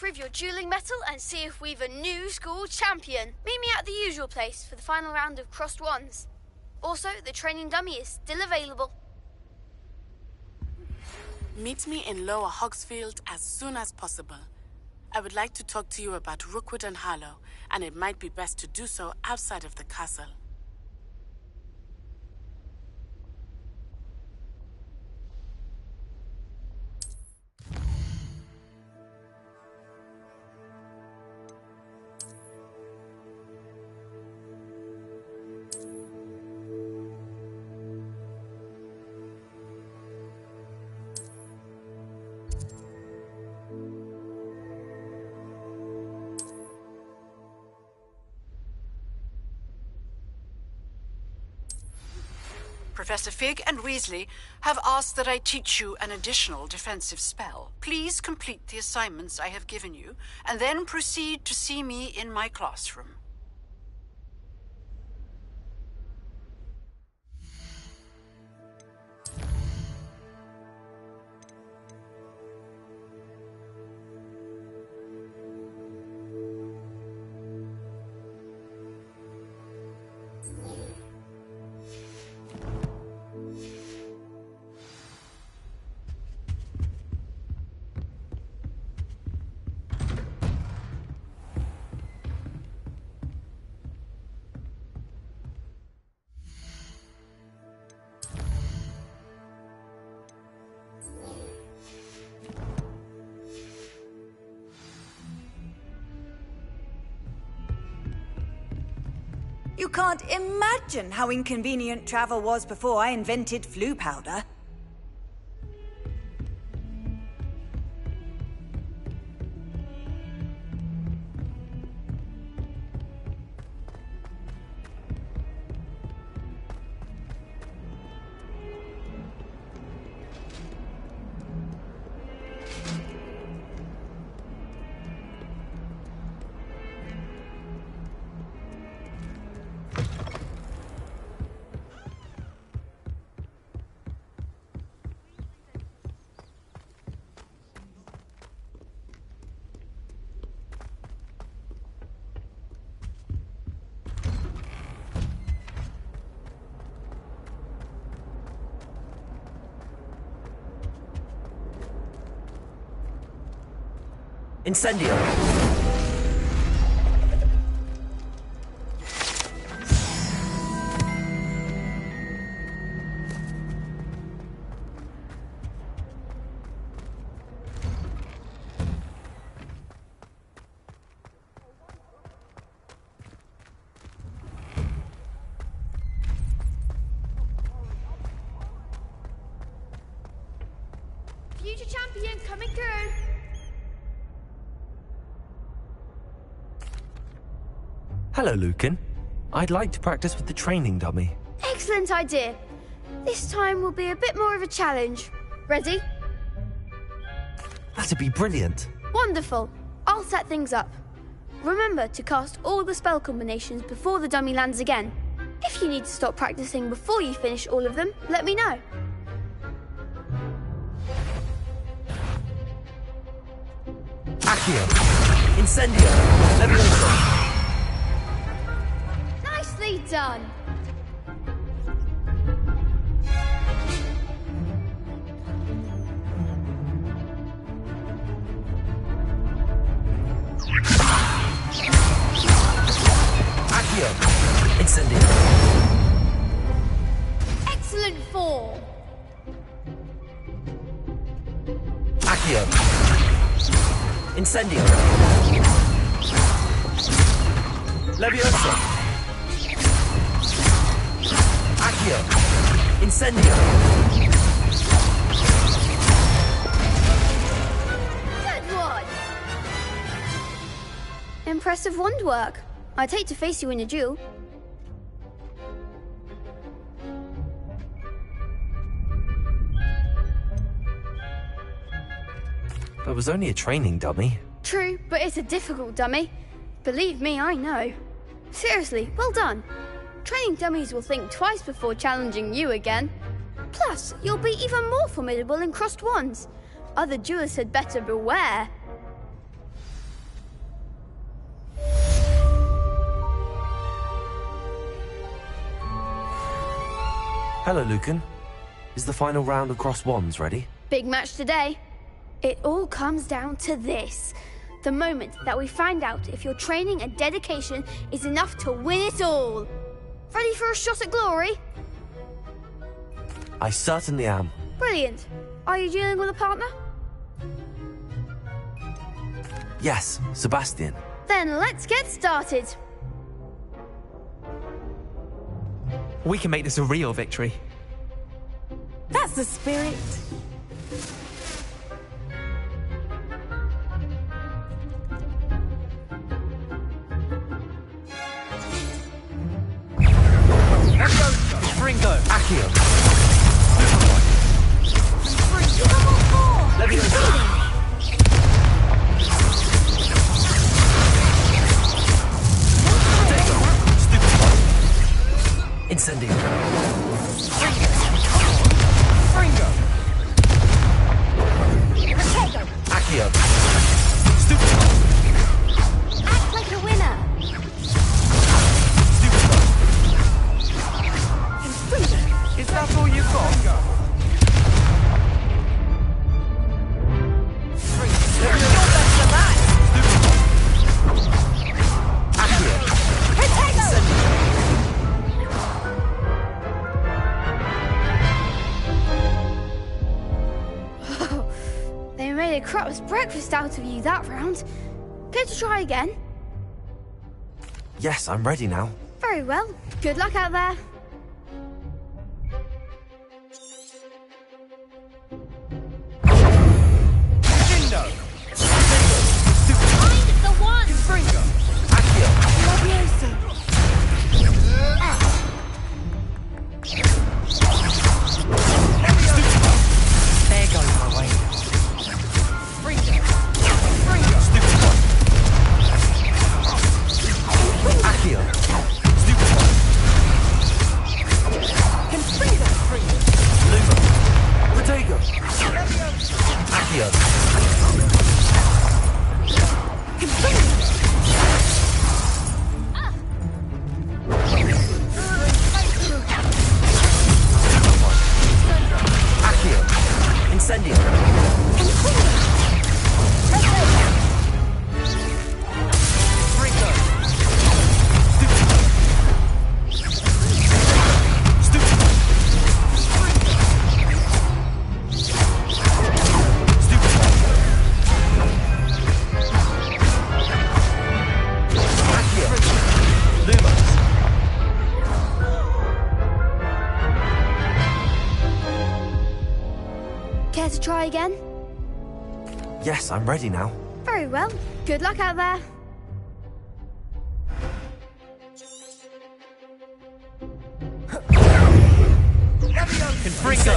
prove your dueling mettle and see if we've a new school champion. Meet me at the usual place for the final round of crossed wands. Also, the training dummy is still available. Meet me in Lower Hogsfield as soon as possible. I would like to talk to you about Rookwood and Harlow, and it might be best to do so outside of the castle. Professor Fig and Weasley have asked that I teach you an additional defensive spell. Please complete the assignments I have given you, and then proceed to see me in my classroom. You can't imagine how inconvenient travel was before I invented flu powder. Incendio! Future champion coming through! Hello, Lucan. I'd like to practice with the training dummy. Excellent idea. This time will be a bit more of a challenge. Ready? That'd be brilliant. Wonderful. I'll set things up. Remember to cast all the spell combinations before the dummy lands again. If you need to stop practicing before you finish all of them, let me know. Accio! Incendio! Leviosa! Nicely done. Accio! Incendio! Excellent form. Accio! Incendio! Leviosa! Accio! Incendio! Good one. Impressive wand work. I'd hate to face you in a duel. That was only a training dummy. True, but it's a difficult dummy. Believe me, I know. Seriously, well done. Training dummies will think twice before challenging you again. Plus, you'll be even more formidable in crossed wands. Other duelists had better beware. Hello, Lucan. Is the final round of cross wands ready? Big match today. It all comes down to this. The moment that we find out if your training and dedication is enough to win it all. Ready for a shot at glory? I certainly am. Brilliant. Are you dealing with a partner? Yes, Sebastian. Then let's get started. We can make this a real victory. That's the spirit. Ringo! Accio! Incendio! Ringo! Accio! Act like a winner. Is that all you've got? They made a crap's breakfast out of you that round. Care to try again? Yes, I'm ready now. Very well. Good luck out there. Window! Find the one! Ringo! Accio! There goes my way. Ringo! Ringo! Accio! Luma! Protego! Accio! Accio! Incendio! Ringo! Accio! Luma! Care to try again? Yes, I'm ready now. Very well. Good luck out there. Ringo!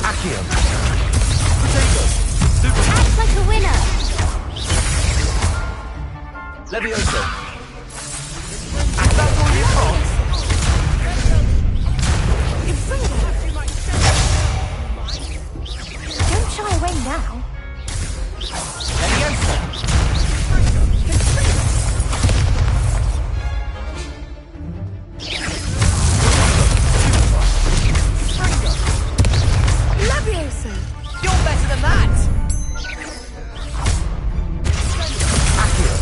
Accio! Act like a winner. Levioso! Is that all you've got? Don't shy away now. Leviosa! Leviosa. You're better than that! Accio!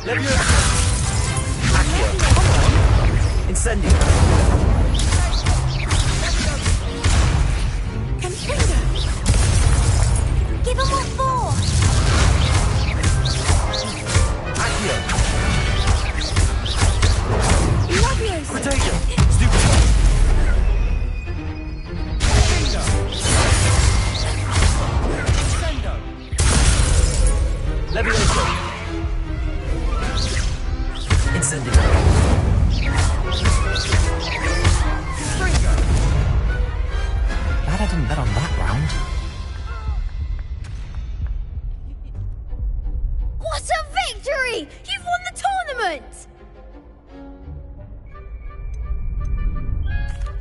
Levioso! Accio! Incendio! Give him what for. Accio! Leviosa. Protego! Levioso! Incendio! Glad I didn't bet on that round. What a victory! You've won the tournament!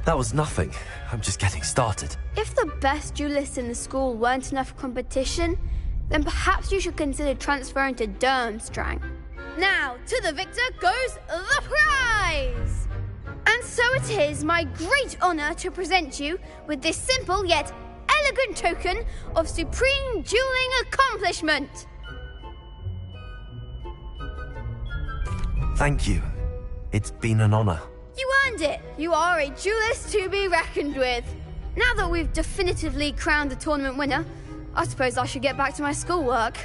That was nothing. I'm just getting started. If the best duelists in the school weren't enough competition, then perhaps you should consider transferring to Durmstrang. Now, to the victor goes the prize! And so it is my great honour to present you with this simple yet elegant token of supreme dueling accomplishment. Thank you. It's been an honor. You earned it. You are a duelist to be reckoned with. Now that we've definitively crowned the tournament winner, I suppose I should get back to my schoolwork.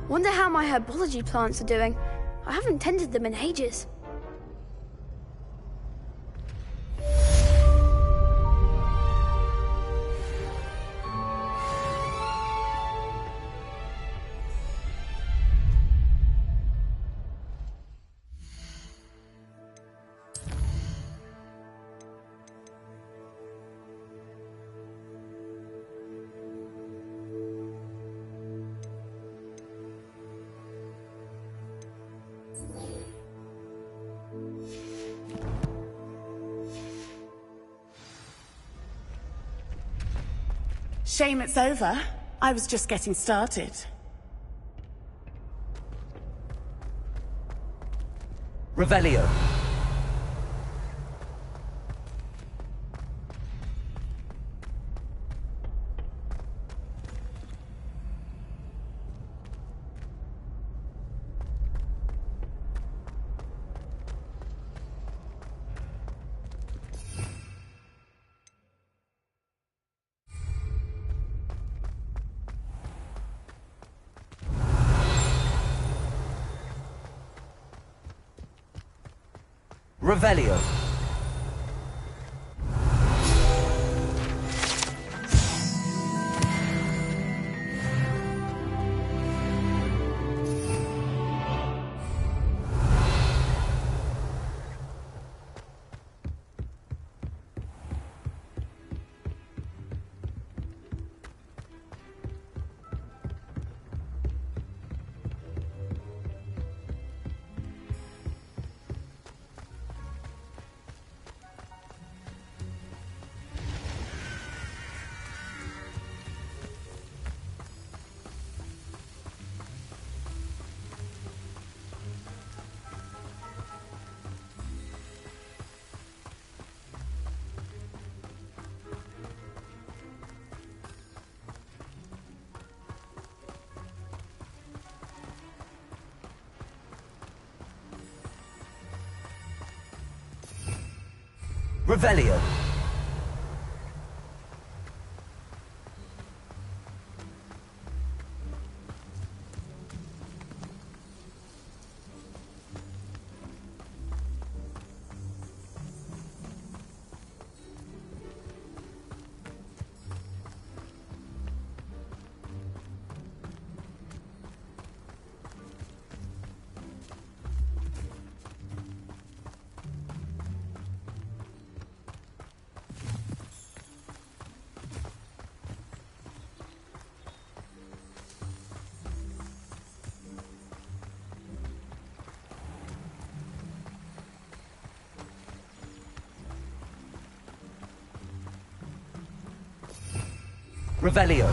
Wonder how my herbology plants are doing. I haven't tended them in ages. Shame it's over. I was just getting started. Revelio. Revelio. Revelio. Revelio.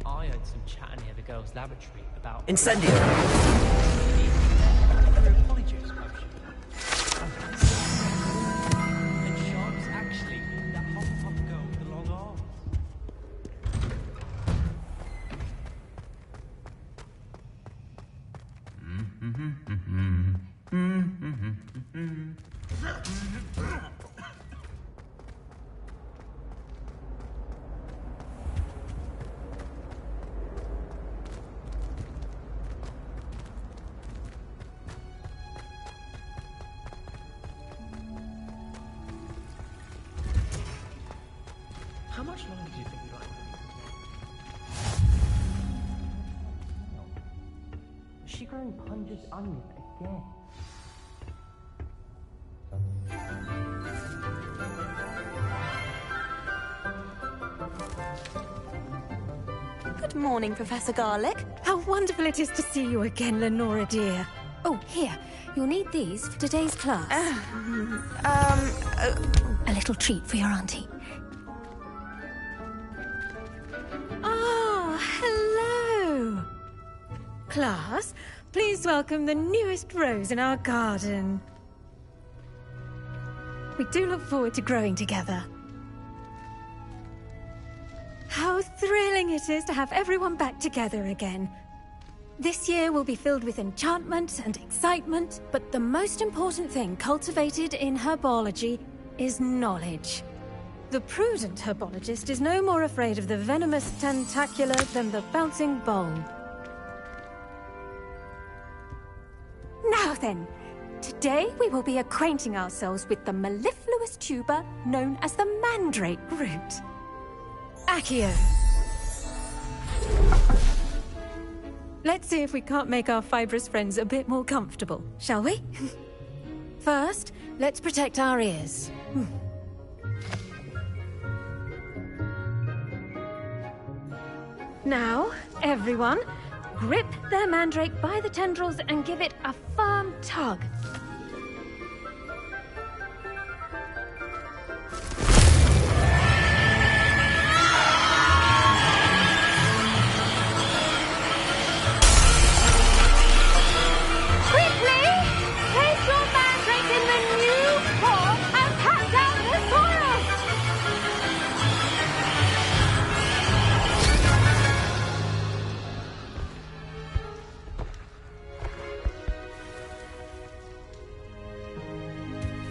I heard some chatting near the girls' laboratory about Incendio. Apologies, potion. And Sharp's actually that hot girl with the long arms. much longer do you think you'd like me to? Is she growing Punja's onion again? Good morning, Professor Garlic. How wonderful it is to see you again, Lenora dear. Oh, here. You'll need these for today's class. A little treat for your auntie. Ah, hello. Class, please welcome the newest rose in our garden. We do look forward to growing together. How thrilling it is to have everyone back together again. This year will be filled with enchantment and excitement, but the most important thing cultivated in herbology is knowledge. The prudent herbologist is no more afraid of the venomous tentacular than the bouncing bulb. Now then, today we will be acquainting ourselves with the mellifluous tuber known as the mandrake root. Accio. Let's see if we can't make our fibrous friends a bit more comfortable, shall we? First, let's protect our ears. Now, everyone, grip their mandrake by the tendrils and give it a firm tug.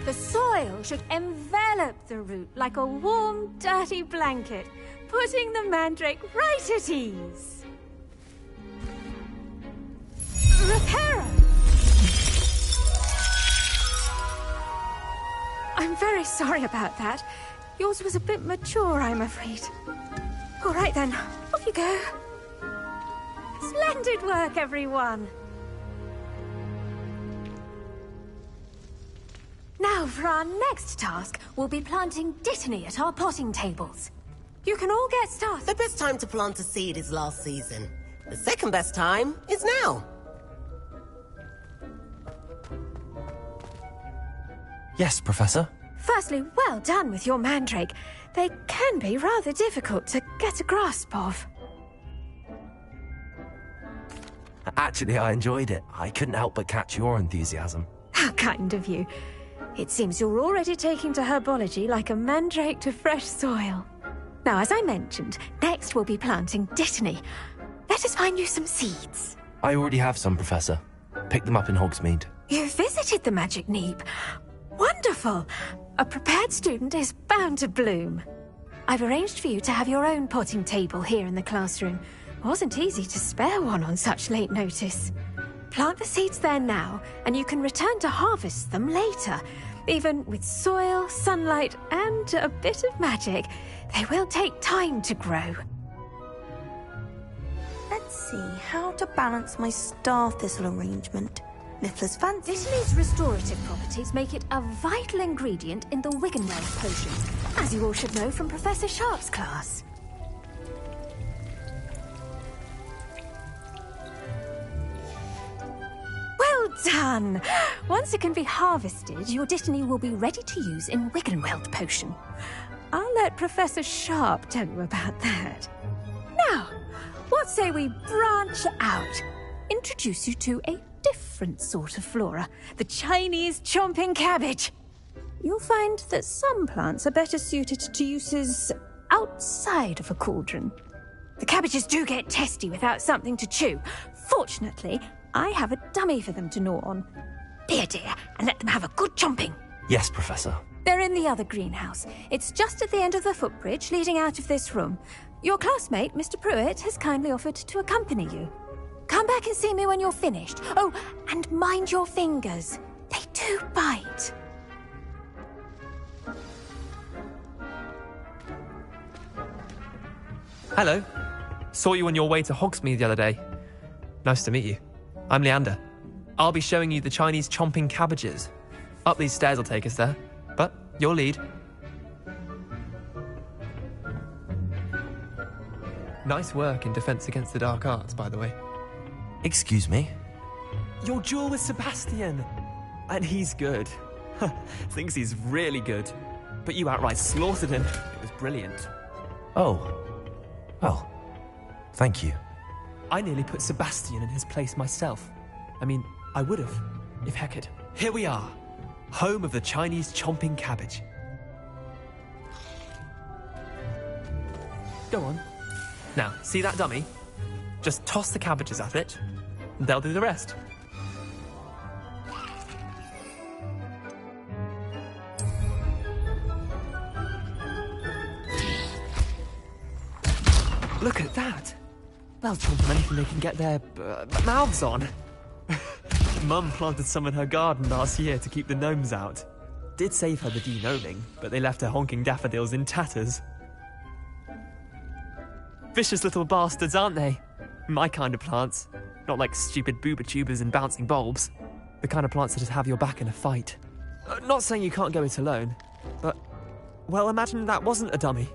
The soil should envelop the root like a warm, dirty blanket, putting the mandrake right at ease. Reparo! I'm very sorry about that. Yours was a bit mature, I'm afraid. All right then, off you go. Splendid work, everyone! Now, for our next task, we'll be planting dittany at our potting tables. You can all get started. The best time to plant a seed is last season. The second best time is now. Yes, Professor. Firstly, well done with your mandrake. They can be rather difficult to get a grasp of. Actually, I enjoyed it. I couldn't help but catch your enthusiasm. How kind of you. It seems you're already taking to herbology like a mandrake to fresh soil. Now, as I mentioned, next we'll be planting dittany. Let us find you some seeds. I already have some, Professor. Picked them up in Hogsmeade. You visited the Magic Neep. Wonderful! A prepared student is bound to bloom. I've arranged for you to have your own potting table here in the classroom. Wasn't easy to spare one on such late notice. Plant the seeds there now, and you can return to harvest them later. Even with soil, sunlight, and a bit of magic, they will take time to grow. Let's see how to balance my star thistle arrangement. Mifflin's fancy. Dittany's restorative properties make it a vital ingredient in the Wiggenweld potion, as you all should know from Professor Sharp's class. Well done! Once it can be harvested, your dittany will be ready to use in Wiggenweld potion. I'll let Professor Sharp tell you about that. Now, what say we branch out? Introduce you to a different sort of flora, the Chinese chomping cabbage. You'll find that some plants are better suited to uses outside of a cauldron. The cabbages do get testy without something to chew. Fortunately, I have a dummy for them to gnaw on. Be a dear and let them have a good chomping. Yes, Professor. They're in the other greenhouse. It's just at the end of the footbridge leading out of this room. Your classmate, Mr. Pruitt, has kindly offered to accompany you. Come back and see me when you're finished. Oh, and mind your fingers. They do bite. Hello. Saw you on your way to Hogsmeade the other day. Nice to meet you. I'm Leander. I'll be showing you the Chinese chomping cabbages. Up these stairs will take us there, but your lead. Nice work in Defense Against the Dark Arts, by the way. Excuse me? Your duel with Sebastian! And he's good. Thinks he's really good. But you outright slaughtered him. It was brilliant. Oh. Well, thank you. I nearly put Sebastian in his place myself. I mean, I would have, if Hecate. Here we are, home of the Chinese chomping cabbage. Go on. Now, see that dummy? Just toss the cabbages at it, and they'll do the rest. Look at that! They'll chomp on anything they can get their mouths on. Mum planted some in her garden last year to keep the gnomes out. Did save her the de-gnoming, but they left her honking daffodils in tatters. Vicious little bastards, aren't they? My kind of plants. Not like stupid booba tubers and bouncing bulbs. The kind of plants that just have your back in a fight. Not saying you can't go it alone, but... well, imagine that wasn't a dummy.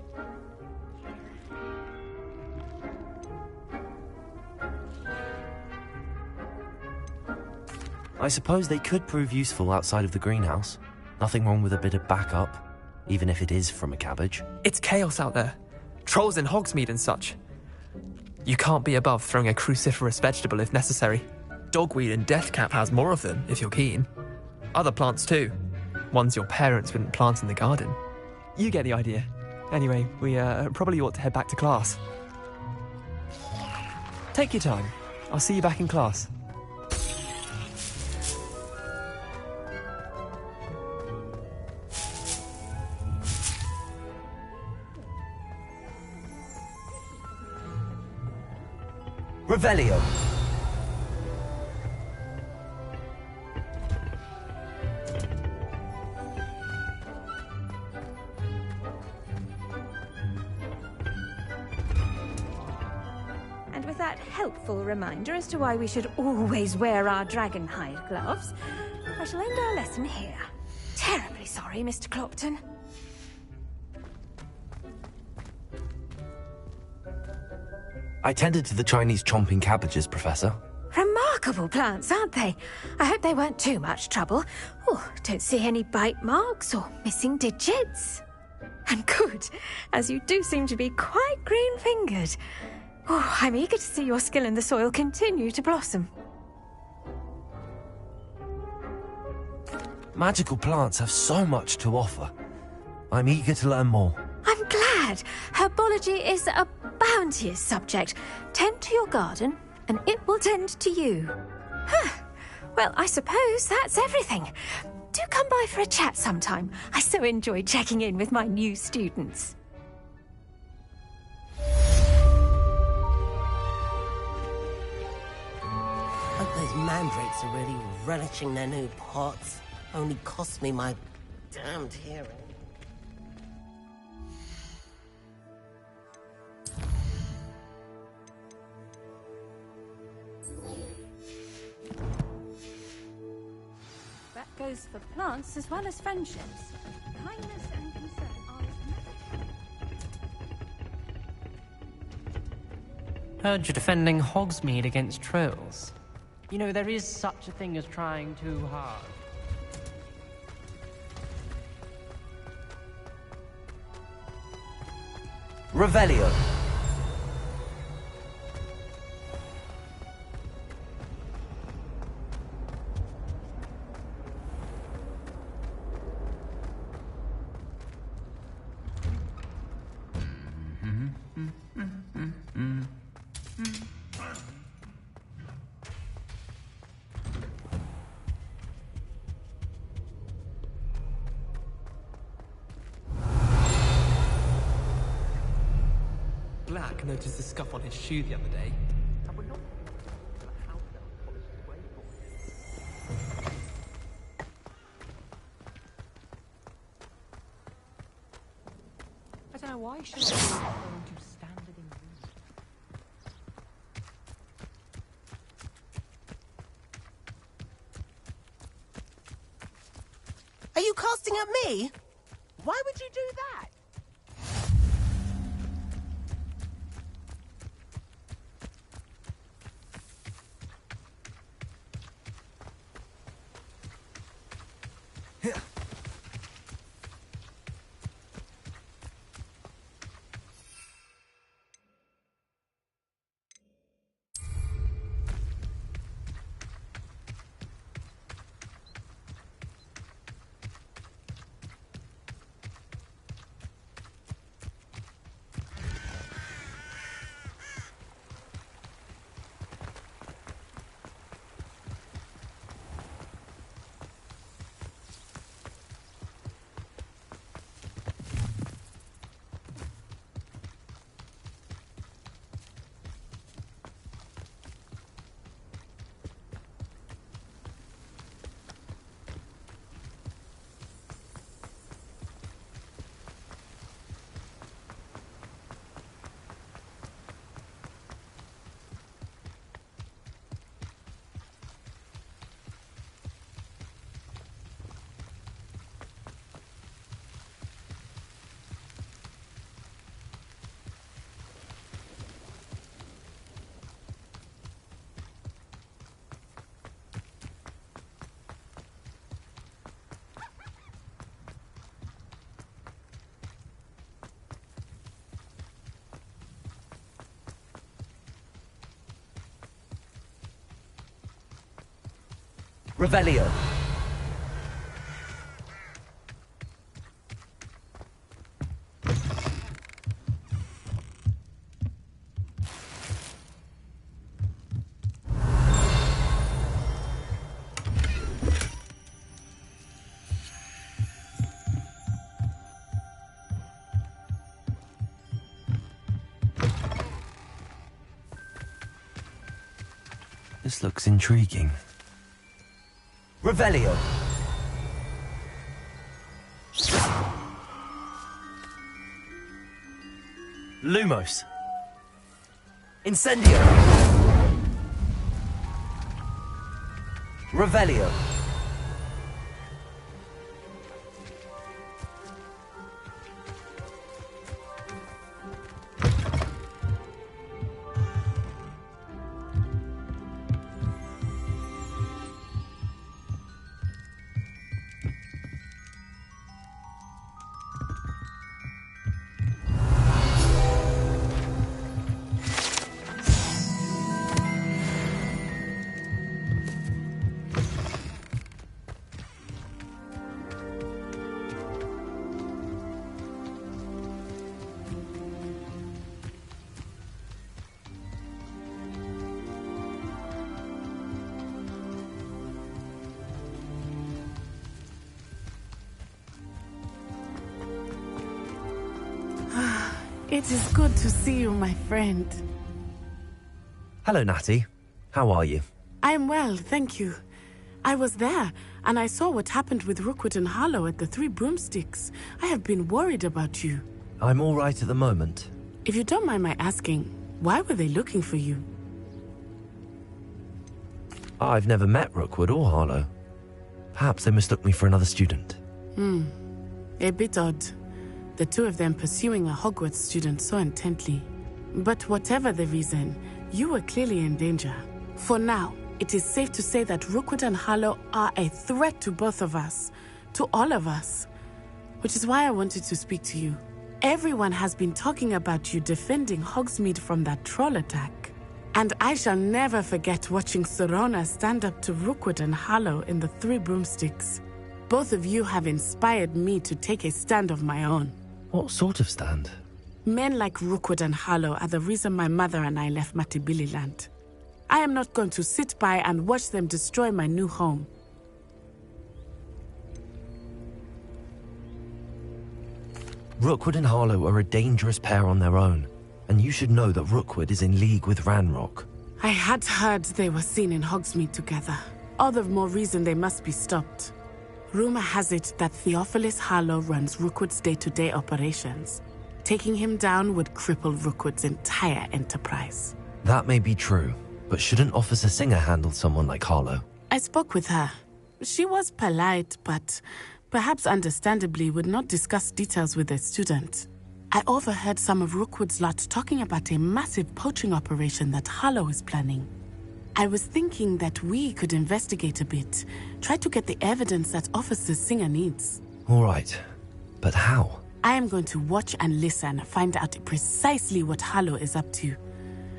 I suppose they could prove useful outside of the greenhouse. Nothing wrong with a bit of backup, even if it is from a cabbage. It's chaos out there. Trolls in Hogsmeade and such. You can't be above throwing a cruciferous vegetable if necessary. Dogweed and deathcap has more of them, if you're keen. Other plants too. Ones your parents wouldn't plant in the garden. You get the idea. Anyway, we probably ought to head back to class. Take your time. I'll see you back in class. Revelio. And with that helpful reminder as to why we should always wear our dragon hide gloves, I shall end our lesson here. Terribly sorry, Mr. Clopton. I tended to the Chinese chomping cabbages, Professor. Remarkable plants, aren't they? I hope they weren't too much trouble. Oh, don't see any bite marks or missing digits. And good, as you do seem to be quite green-fingered. Oh, I'm eager to see your skill in the soil continue to blossom. Magical plants have so much to offer. I'm eager to learn more. I'm glad. Herbology is a bounteous subject. Tend to your garden, and it will tend to you. Huh. Well, I suppose that's everything. Do come by for a chat sometime. I so enjoy checking in with my new students. Hope those mandrakes are really relishing their new pots. Only cost me my damned hearing. That goes for plants as well as friendships. Kindness and concern are... Heard you're defending Hogsmeade against trolls. You know, there is such a thing as trying too hard. Revelio. Black noticed the scuff on his shoe the other day. I don't know why should I be going to standard ingredients. pointing at me? Why would you do that? Revelio. This looks intriguing. Revelio. Lumos. Incendio. Revelio. It is good to see you, my friend. Hello, Natty. How are you? I'm well, thank you. I was there, and I saw what happened with Rookwood and Harlow at the Three Broomsticks. I have been worried about you. I'm all right at the moment. If you don't mind my asking, why were they looking for you? I've never met Rookwood or Harlow. Perhaps they mistook me for another student. A bit odd. The two of them pursuing a Hogwarts student so intently. But whatever the reason, you were clearly in danger. For now, it is safe to say that Rookwood and Harlow are a threat to both of us, to all of us. Which is why I wanted to speak to you. Everyone has been talking about you defending Hogsmeade from that troll attack. And I shall never forget watching Serona stand up to Rookwood and Harlow in the Three Broomsticks. Both of you have inspired me to take a stand of my own. What sort of stand? Men like Rookwood and Harlow are the reason my mother and I left Mattibililand. I am not going to sit by and watch them destroy my new home. Rookwood and Harlow are a dangerous pair on their own, and you should know that Rookwood is in league with Ranrock. I had heard they were seen in Hogsmeade together. All the more reason they must be stopped. Rumor has it that Theophilus Harlow runs Rookwood's day-to-day operations. Taking him down would cripple Rookwood's entire enterprise. That may be true, but shouldn't Officer Singer handle someone like Harlow? I spoke with her. She was polite, but perhaps understandably, would not discuss details with their student. I overheard some of Rookwood's lot talking about a massive poaching operation that Harlow is planning. I was thinking that we could investigate a bit, try to get the evidence that Officer Singer needs. All right, but how? I am going to watch and listen, find out precisely what Harlow is up to.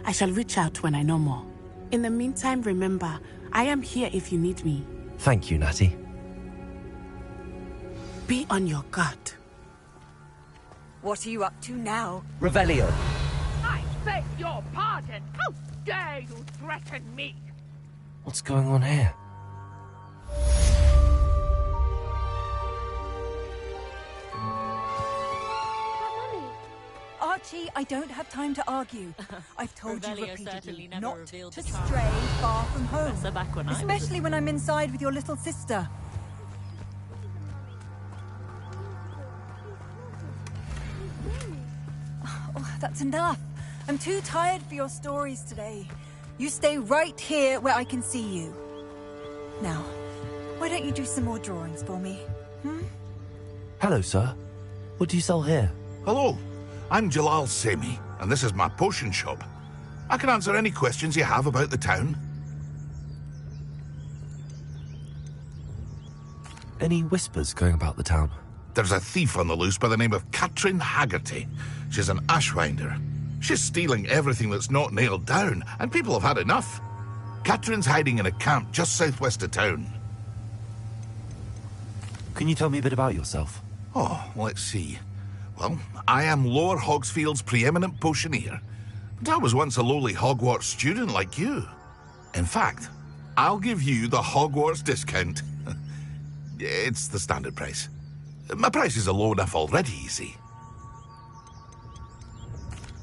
I shall reach out when I know more. In the meantime, remember, I am here if you need me. Thank you, Natty. Be on your guard. What are you up to now? Revelio. I beg your pardon. How dare you threaten me? What's going on here? Archie, I don't have time to argue. I've told you Revelio repeatedly certainly never not revealed to the charm. stray far from home. Professor, back when I was Especially when I'm inside with your little sister. Oh, that's enough. I'm too tired for your stories today. You stay right here where I can see you. Now, why don't you do some more drawings for me? Hello, sir. What do you sell here? Hello, I'm Jalal Semi, and this is my potion shop. I can answer any questions you have about the town. Any whispers going about the town? There's a thief on the loose by the name of Katrin Haggerty. She's an ashwinder. She's stealing everything that's not nailed down, and people have had enough. Katrin's hiding in a camp just southwest of town. Can you tell me a bit about yourself? Oh, let's see. Well, I am Lower Hogsfield's preeminent potioneer, but I was once a lowly Hogwarts student like you. In fact, I'll give you the Hogwarts discount. It's the standard price. My prices are low enough already, you see.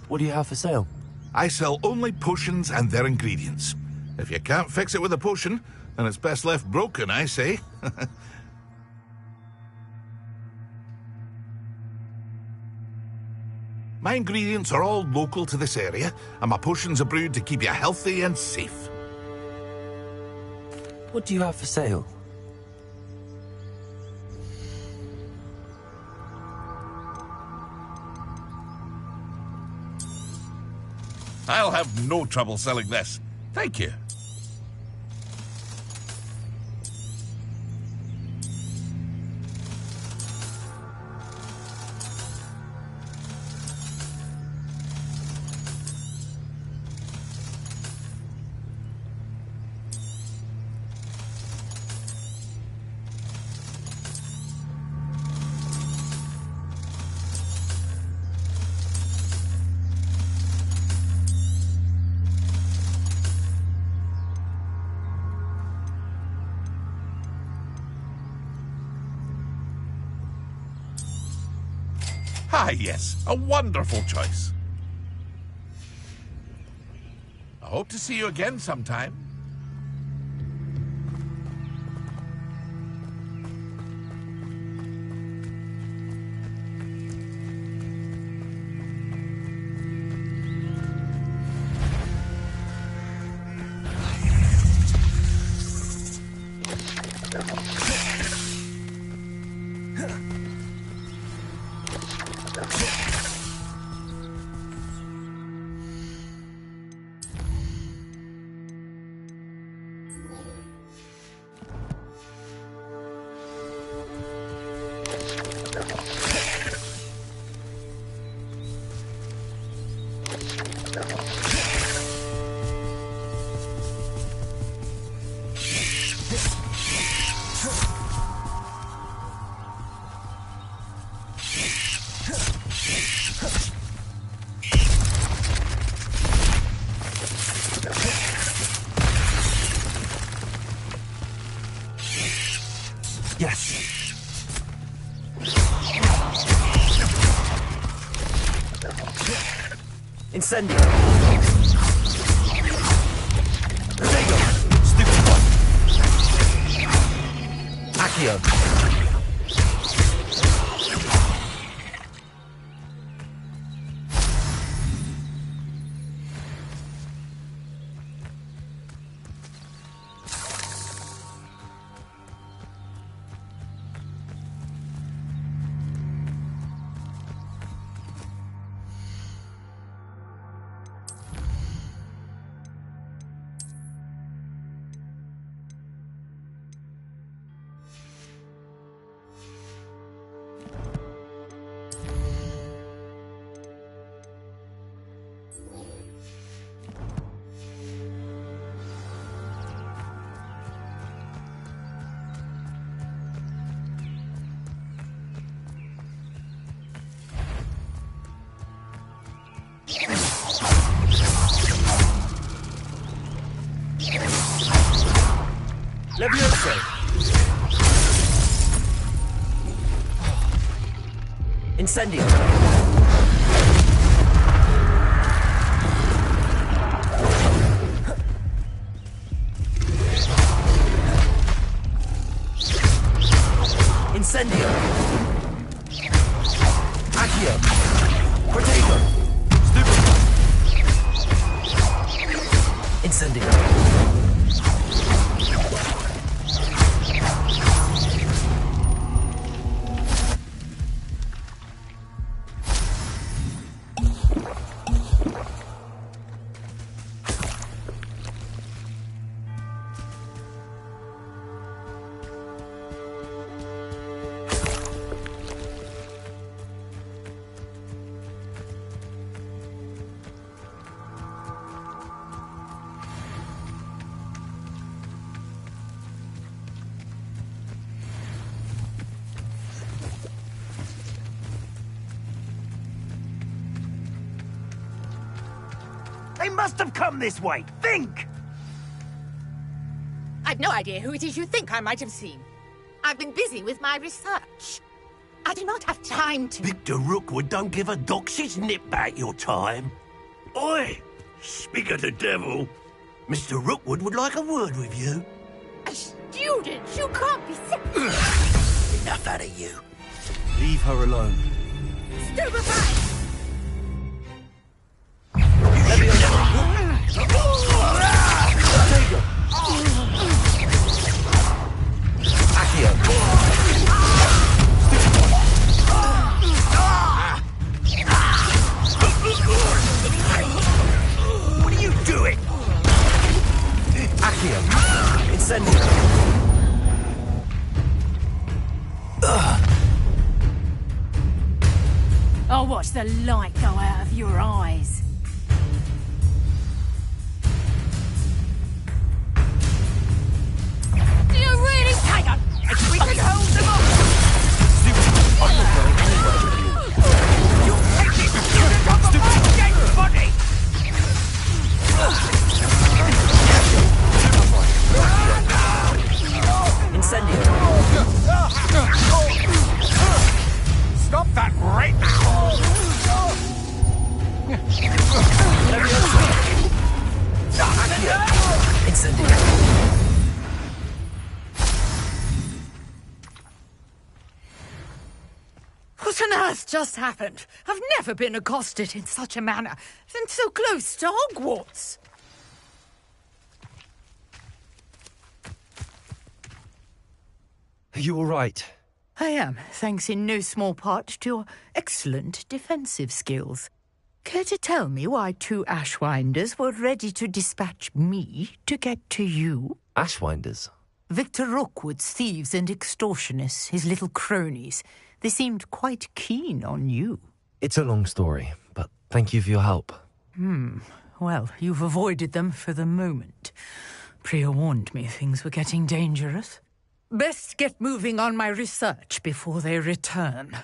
What do you have for sale? I sell only potions and their ingredients. If you can't fix it with a potion, then it's best left broken, I say. My ingredients are all local to this area, and my potions are brewed to keep you healthy and safe. What do you have for sale? I'll have no trouble selling this. Thank you. Ah, yes, a wonderful choice. I hope to see you again sometime. Yes. Incendio. Sego. Stupid one. Accio. Leviosa! Incendio! Incendio! Accio! Protego! Stupefy! Incendio! They must have come this way. Think! I've no idea who it is you think I might have seen. I've been busy with my research. I do not have time to... Victor Rookwood don't give a doxy's nip back your time. Oi! Speak of the devil. Mr. Rookwood would like a word with you. A student? You can't be serious. Enough out of you. Leave her alone. Stupefy! What are you doing? Accio! Incendio! I'll watch the light go out of your eyes. Do you really take it? If we can hold them off! I'm not going anywhere with you. You take this student off of my dead body! Incendio! Stop that right now! Accio! Incendio! What on earth just happened? I've never been accosted in such a manner, and so close to Hogwarts. Are you all right? I am, thanks in no small part to your excellent defensive skills. Care to tell me why 2 Ashwinders were ready to dispatch me to get to you? Ashwinders? Victor Rookwood's thieves and extortionists, his little cronies. They seemed quite keen on you. It's a long story, but thank you for your help. Well, you've avoided them for the moment. Priya warned me things were getting dangerous. Best get moving on my research before they return.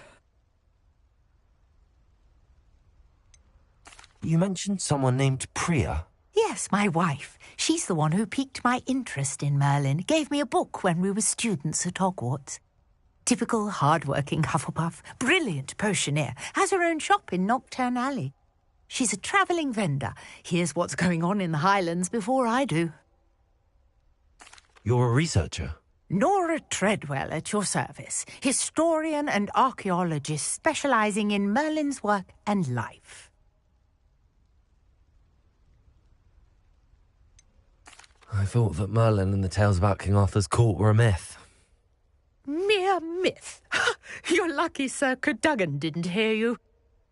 You mentioned someone named Priya. Yes, my wife. She's the one who piqued my interest in Merlin. Gave me a book when we were students at Hogwarts. Typical hard-working Hufflepuff. Brilliant potioneer. Has her own shop in Nocturne Alley. She's a travelling vendor. Hears what's going on in the Highlands before I do. You're a researcher? Nora Treadwell at your service. Historian and archaeologist specialising in Merlin's work and life. I thought that Merlin and the tales about King Arthur's court were a myth. Mere myth. You're lucky Sir Cadogan didn't hear you.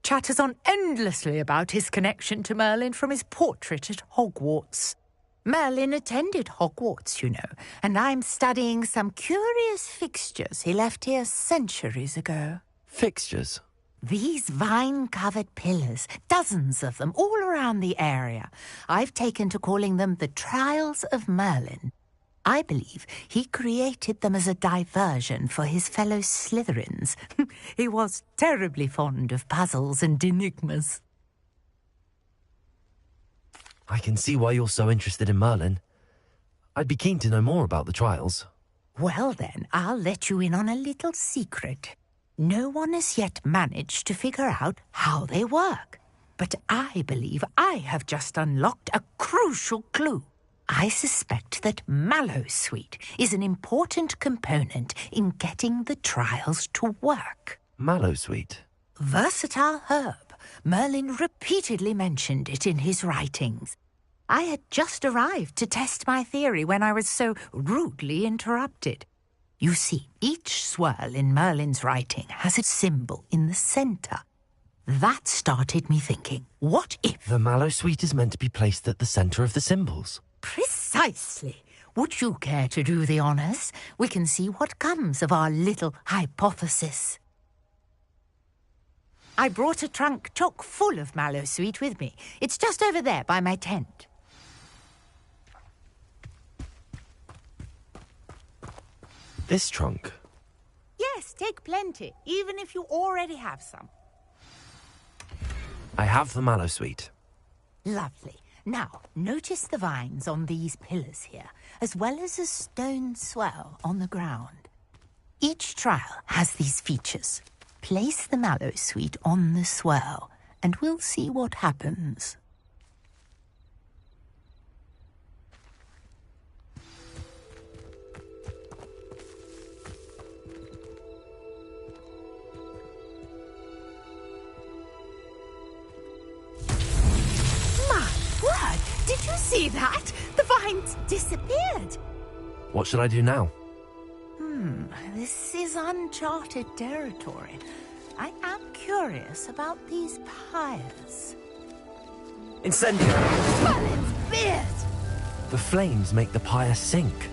Chatters on endlessly about his connection to Merlin from his portrait at Hogwarts. Merlin attended Hogwarts, you know, and I'm studying some curious fixtures he left here centuries ago. Fixtures? These vine-covered pillars, dozens of them, all around the area. I've taken to calling them the Trials of Merlin. I believe he created them as a diversion for his fellow Slytherins. He was terribly fond of puzzles and enigmas. I can see why you're so interested in Merlin. I'd be keen to know more about the trials. Well then, I'll let you in on a little secret. No one has yet managed to figure out how they work. But I believe I have just unlocked a crucial clue. I suspect that Mallowsweet is an important component in getting the trials to work. Mallowsweet? Versatile herb. Merlin repeatedly mentioned it in his writings. I had just arrived to test my theory when I was so rudely interrupted. You see, each swirl in Merlin's writing has a symbol in the centre. That started me thinking, what if... The Mallowsweet is meant to be placed at the centre of the symbols. Precisely. Would you care to do the honours? We can see what comes of our little hypothesis. I brought a trunk chock full of Mallowsweet with me. It's just over there by my tent. This trunk? Yes, take plenty, even if you already have some. I have the Mallowsweet. Lovely. Now, notice the vines on these pillars here, as well as a stone swell on the ground. Each trial has these features. Place the Mallowsweet on the swell, and we'll see what happens. Did you see that? The vines disappeared. What should I do now? This is uncharted territory. I am curious about these pyres. Incendio! Merlin's beard! The flames make the pyre sink.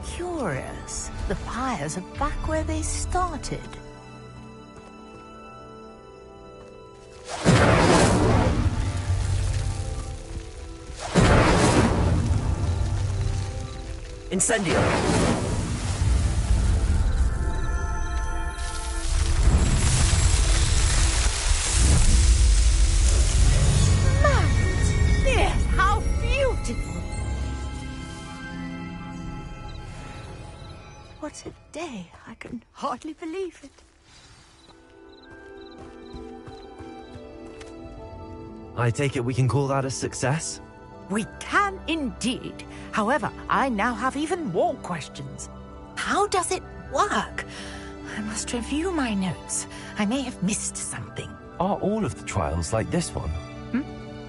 Curious. The pyres are back where they started. Incendio! Yes, how beautiful! What a day. I can hardly believe it. I take it we can call that a success? We can indeed. However, I now have even more questions. How does it work? I must review my notes. I may have missed something. Are all of the trials like this one?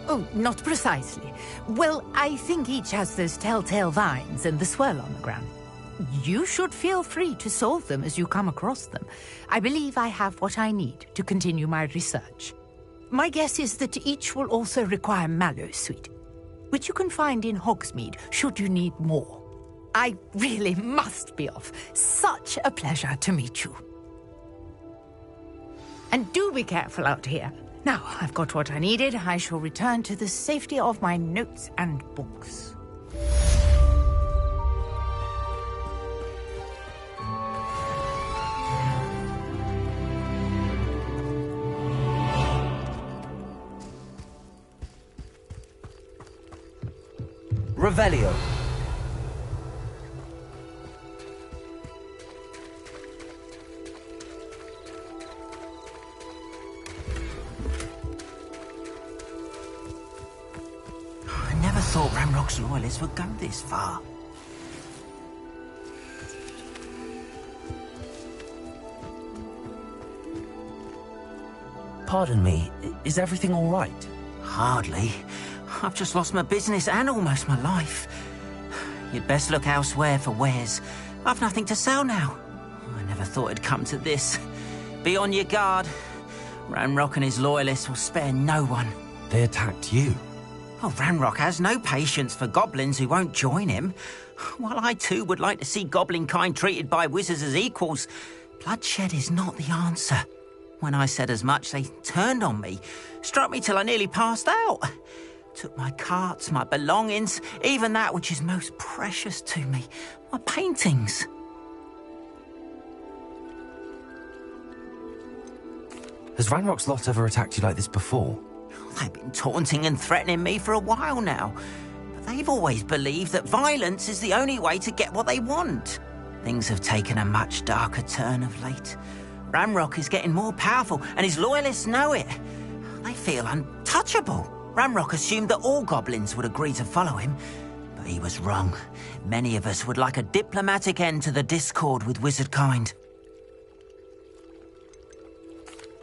Oh, not precisely. Well, I think each has those telltale vines and the swirl on the ground. You should feel free to solve them as you come across them. I believe I have what I need to continue my research. My guess is that each will also require Mallowsweet, which you can find in Hogsmeade should you need more. I really must be off. Such a pleasure to meet you. And do be careful out here. Now, I've got what I needed. I shall return to the safety of my notes and books. Revelio. I never thought Ranrock's loyalists would go this far. Pardon me, is everything all right? Hardly. I've just lost my business and almost my life. You'd best look elsewhere for wares. I've nothing to sell now. I never thought it'd come to this. Be on your guard. Ranrock and his loyalists will spare no one. They attacked you? Oh, Ranrock has no patience for goblins who won't join him. While I too would like to see goblin kind treated by wizards as equals, bloodshed is not the answer. When I said as much, they turned on me, struck me till I nearly passed out. Took my carts, my belongings, even that which is most precious to me, my paintings. Has Ranrock's lot ever attacked you like this before? They've been taunting and threatening me for a while now. But they've always believed that violence is the only way to get what they want. Things have taken a much darker turn of late. Ranrock is getting more powerful, and his loyalists know it. They feel untouchable. Ranrock assumed that all goblins would agree to follow him, but he was wrong. Many of us would like a diplomatic end to the discord with wizardkind.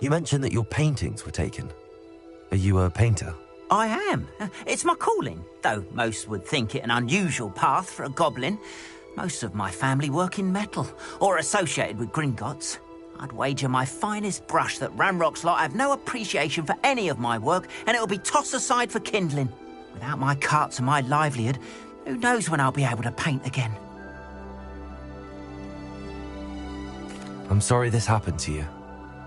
You mentioned that your paintings were taken. Are you a painter? I am. It's my calling, though most would think it an unusual path for a goblin. Most of my family work in metal, or associated with Gringotts. I'd wager my finest brush that Ranrock's lot have no appreciation for any of my work, and it'll be tossed aside for kindling. Without my carts and my livelihood, who knows when I'll be able to paint again. I'm sorry this happened to you.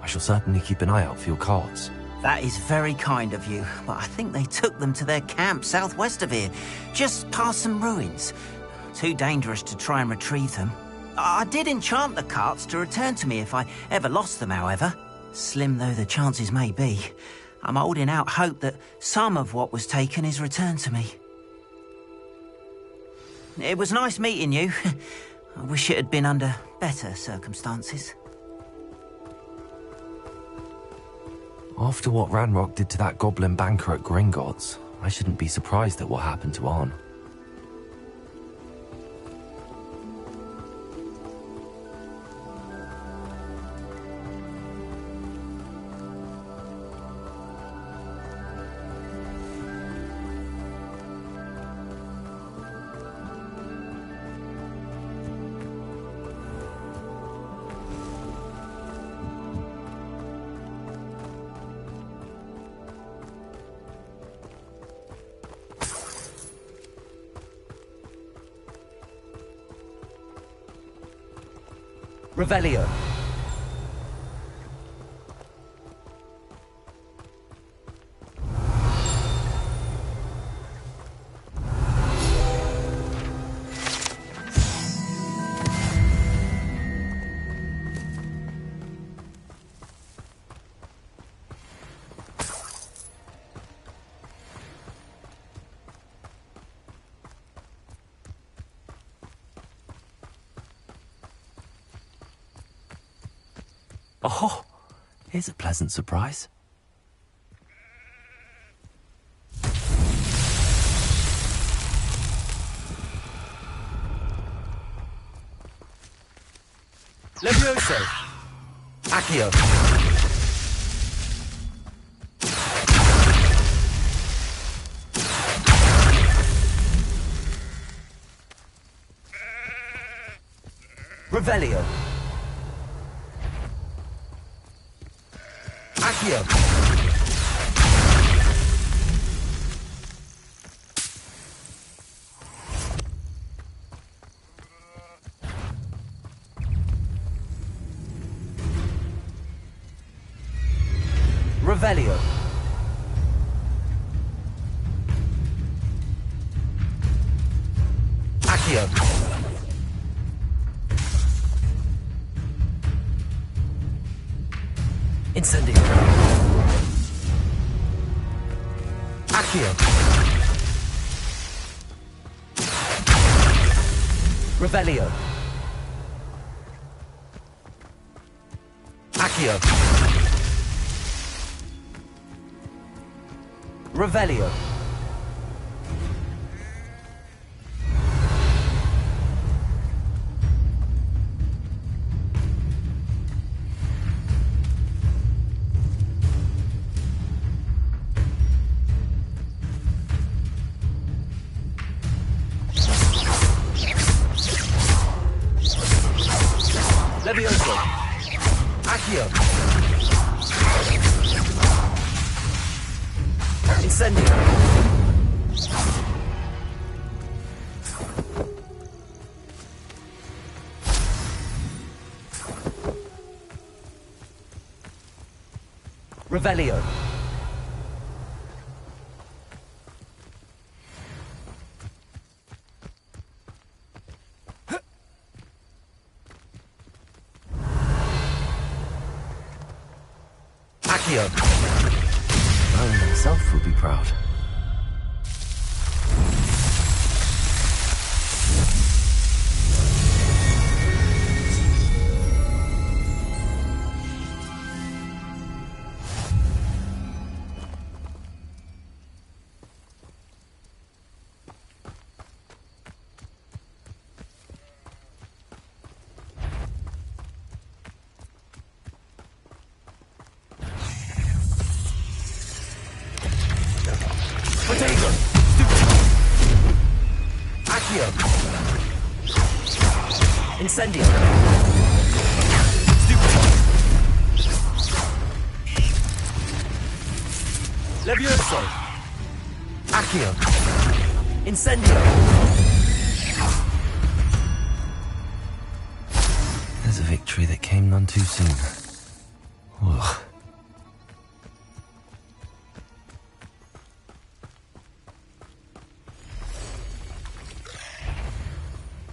I shall certainly keep an eye out for your carts. That is very kind of you, but I think they took them to their camp southwest of here, just past some ruins. Too dangerous to try and retrieve them. I did enchant the carts to return to me if I ever lost them, however. Slim though the chances may be, I'm holding out hope that some of what was taken is returned to me. It was nice meeting you. I wish it had been under better circumstances. After what Ranrock did to that goblin banker at Gringotts, I shouldn't be surprised at what happened to Arn. Revelio. Oh, here's a pleasant surprise. Levioso. Accio. Revelio. Accio. Revelio. Accio. Incendio. Accio. Revelio. Accio. Revelio. Levioso. Accio. Incendio. Revelio. Accio. Merlin himself would be proud. Incendio. Levioso. Accio. Incendio. There's a victory that came none too soon. Ugh.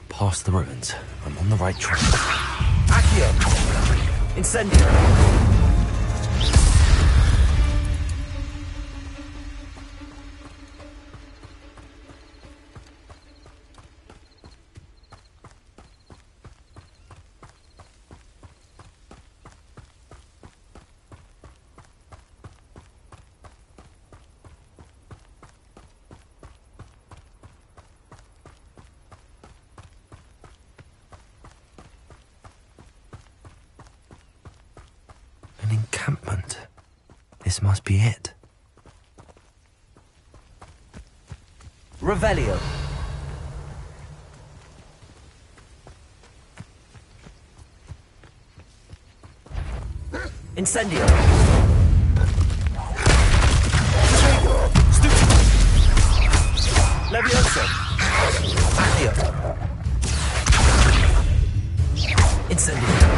Past the ruins. I'm on the right track. Accio. Incendio. An encampment. This must be it. Revelio. Incendio. Levioso. Accio. Incendio.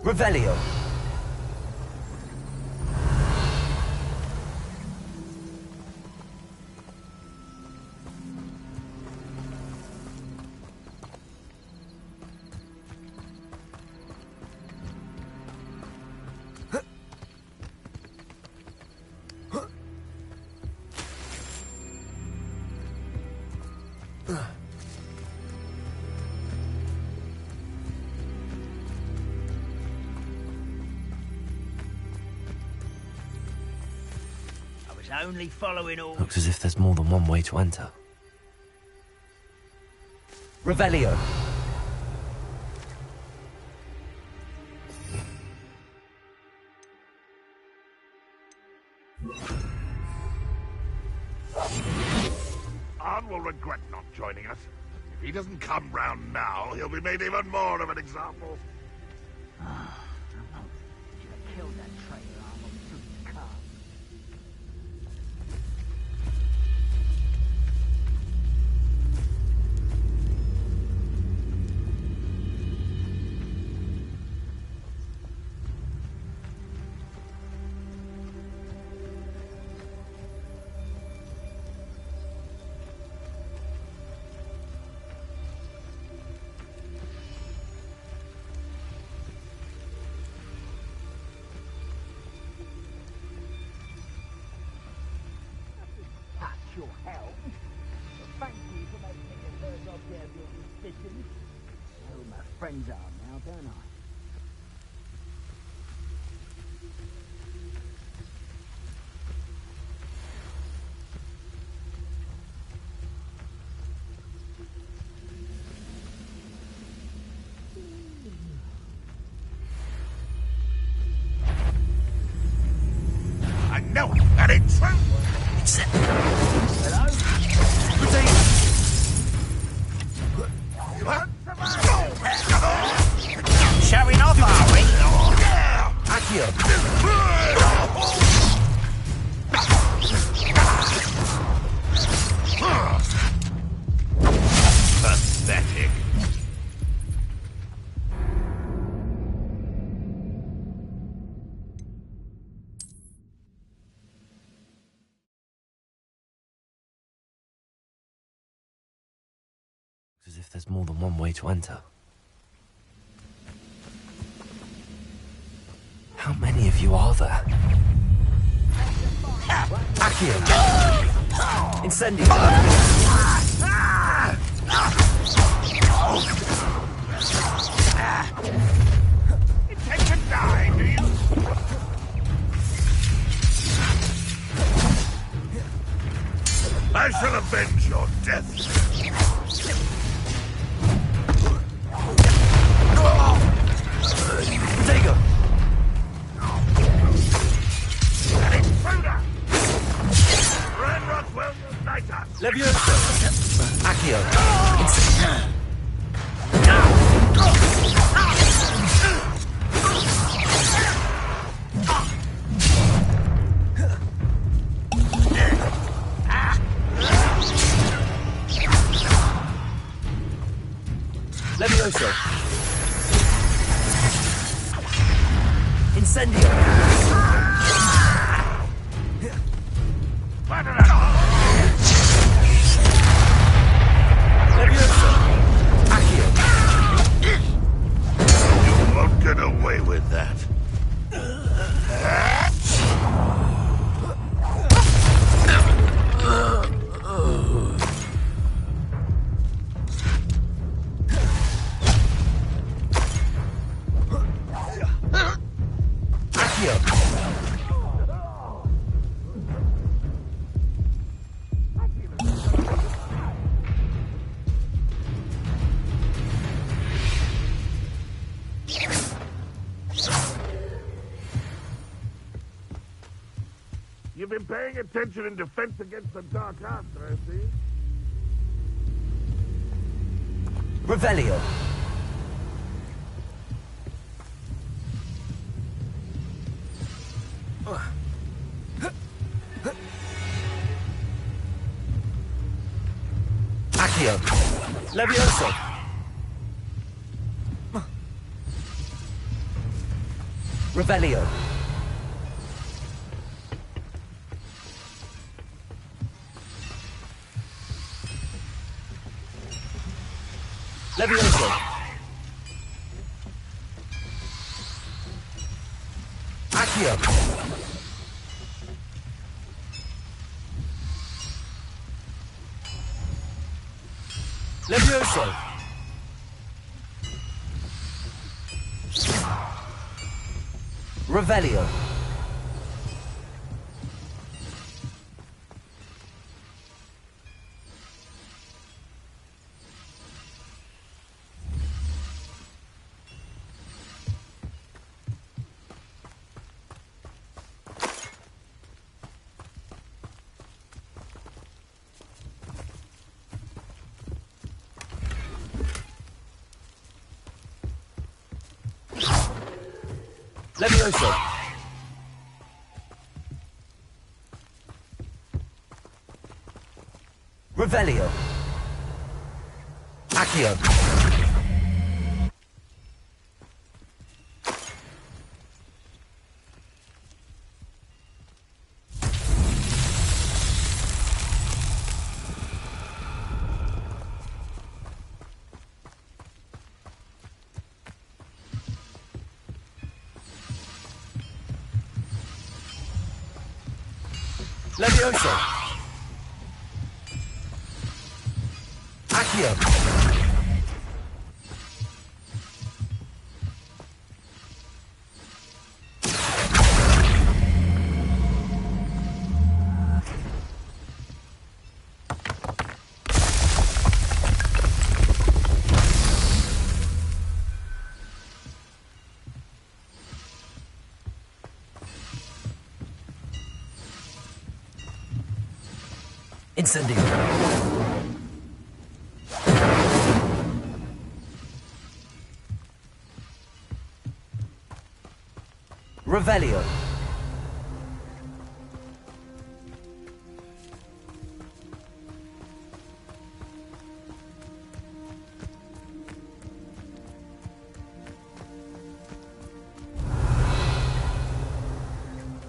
Revelio. Only following all. Looks as if there's more than one way to enter. Revelio. Arn will regret not joining us. If he doesn't come round now, he'll be made even more of an example. Kill that traitor, Arn, through the car. Your help. Thank you for making me the first object of your suspicion. I know who my friends are now, don't I? Showing off, are we? Accio. Pathetic. As if there's more than one way to enter. How many of you are there? Accio. Incendio. Intend to die, do you? I shall avenge your death. Tego. Intruder! Ranrock will unite us! Levioso. Accio. Levioso. Incendio. Levioso. Accio. You won't get away with that. Accio. You've been paying attention in defense against the dark arts, I see. Revelio. Accio. Levioso. Revelio. Levioso. Accio. Levioso. Revelio. Levioso. Revelio. Accio. Levioso. Accio. Incendio. Revelio.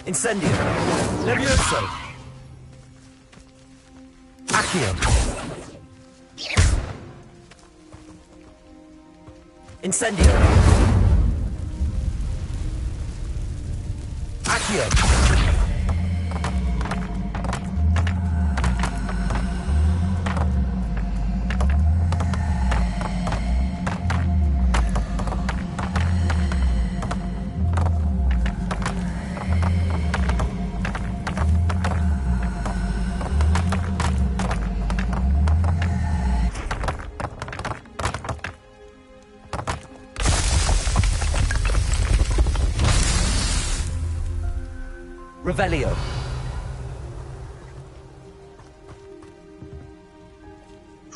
Incendio. Levioso. Accio. Incendio. Accio. Revelio.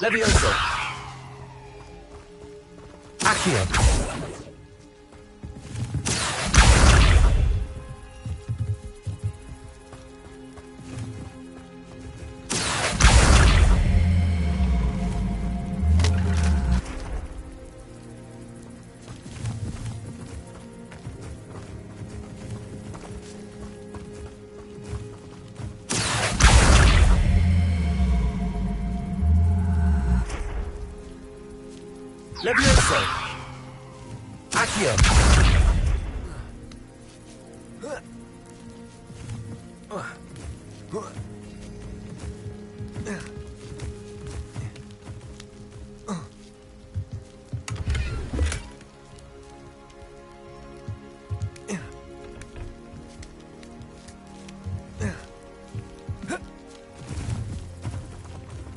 Levioso. Accio. Levioso. Accio.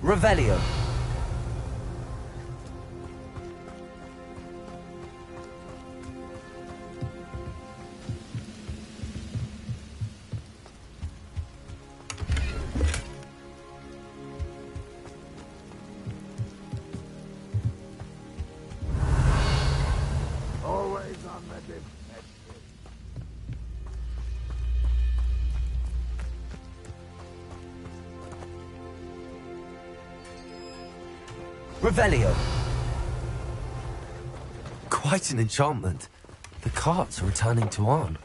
Revelio. Always on the defensive. Revelio. Quite an enchantment. The carts are returning to Arn.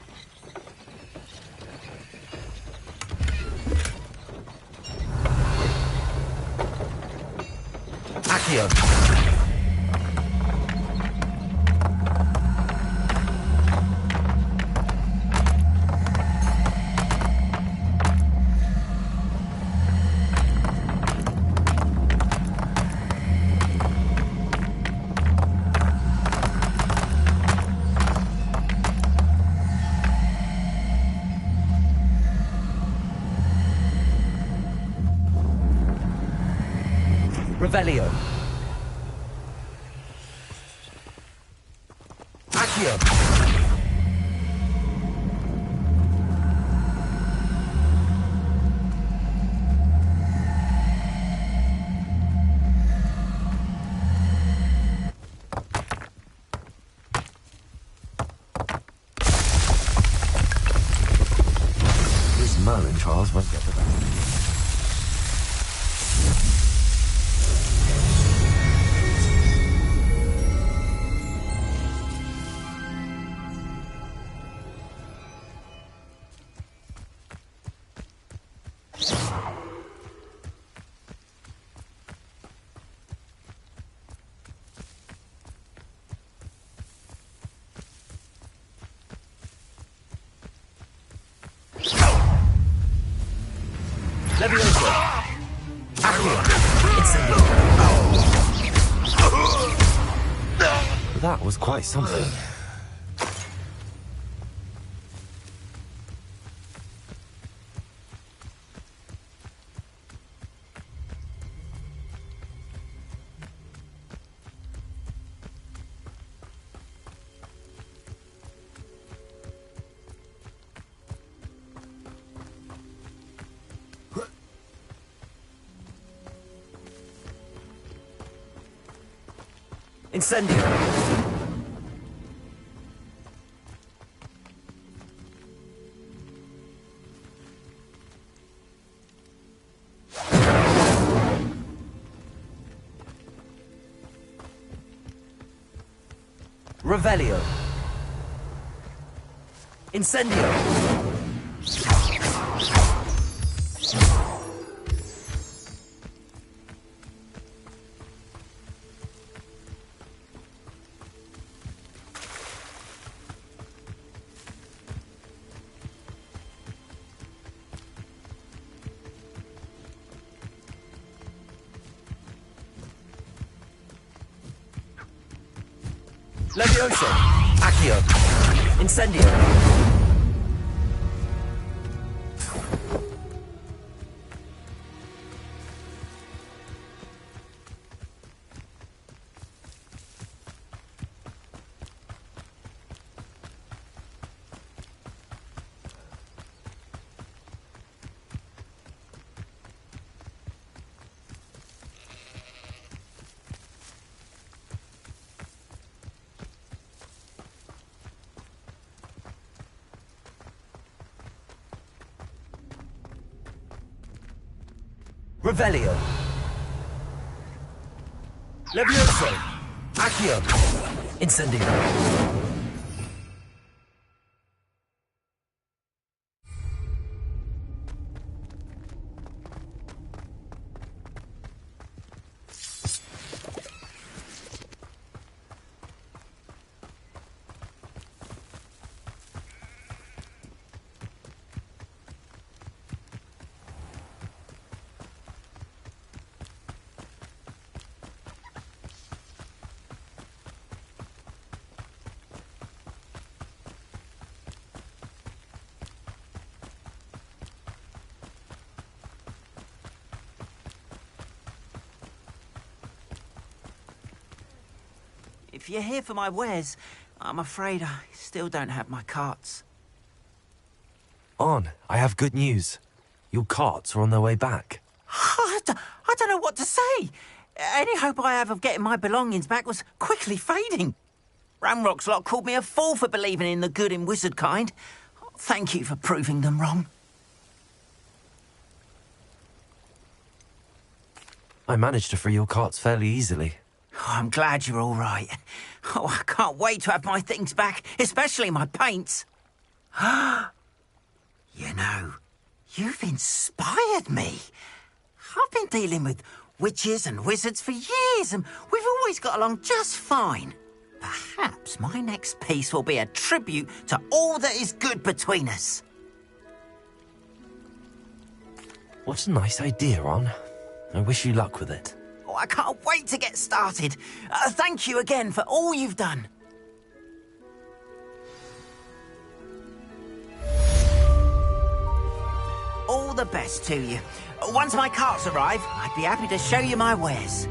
Accio. Revelio. Accio. These Merlin trials won't get the best. Levioso. Accio. Incendio. That was quite something. Incendio! Revelio. Incendio. Levioso. Accio. Incendio. Revelio. Levioso. Accio. Incendio. If you're here for my wares, I'm afraid I still don't have my carts. On, I have good news. Your carts are on their way back. I don't know what to say. Any hope I have of getting my belongings back was quickly fading. Ranrock's lot called me a fool for believing in the good in wizard kind. Thank you for proving them wrong. I managed to free your carts fairly easily. Oh, I'm glad you're all right. Oh, I can't wait to have my things back, especially my paints. You know, you've inspired me. I've been dealing with witches and wizards for years, and we've always got along just fine. Perhaps my next piece will be a tribute to all that is good between us. What a nice idea, Ron. I wish you luck with it. Oh, I can't wait to get started. Thank you again for all you've done. All the best to you. Once my carts arrive, I'd be happy to show you my wares.